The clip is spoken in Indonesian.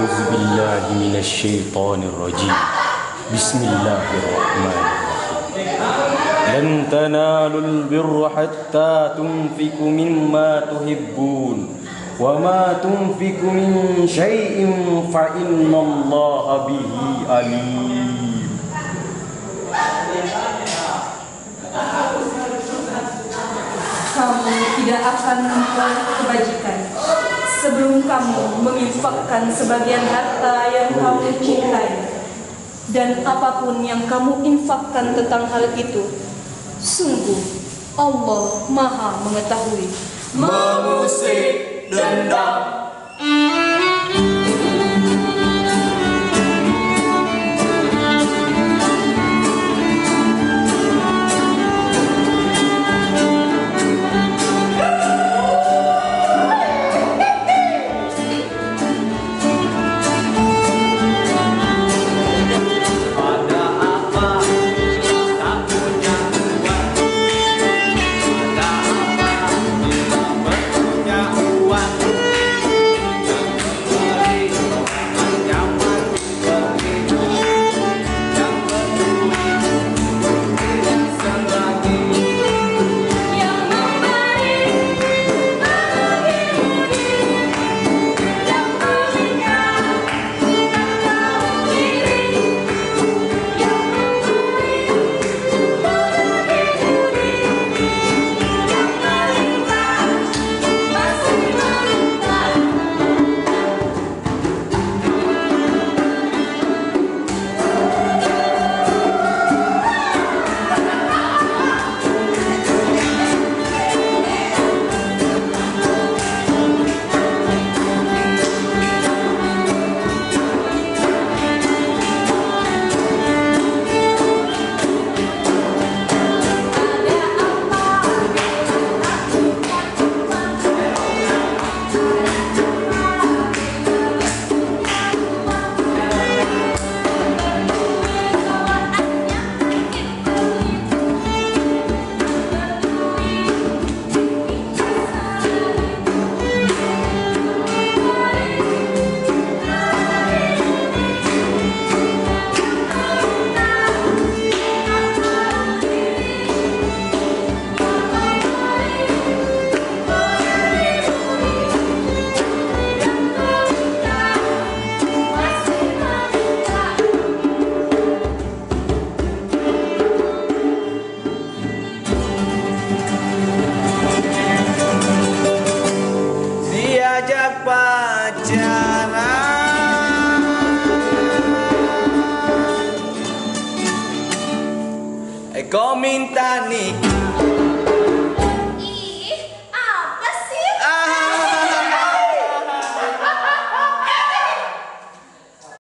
أعوذ بالله من الشيطان الرجيم بسم الله الرحمن الرحيم لن تنالوا البر حتى تنفقوا مما تحبون وما تنفقوا من شيء فإن الله به عليم. Kamu tidak akan memperoleh kebajikan sebelum kamu menginfakkan sebagian harta yang kamu cintai, dan apapun yang kamu infakkan tentang hal itu, sungguh Allah Maha mengetahui. Mengusik dendam. Diajak pacaran, kau minta nikah.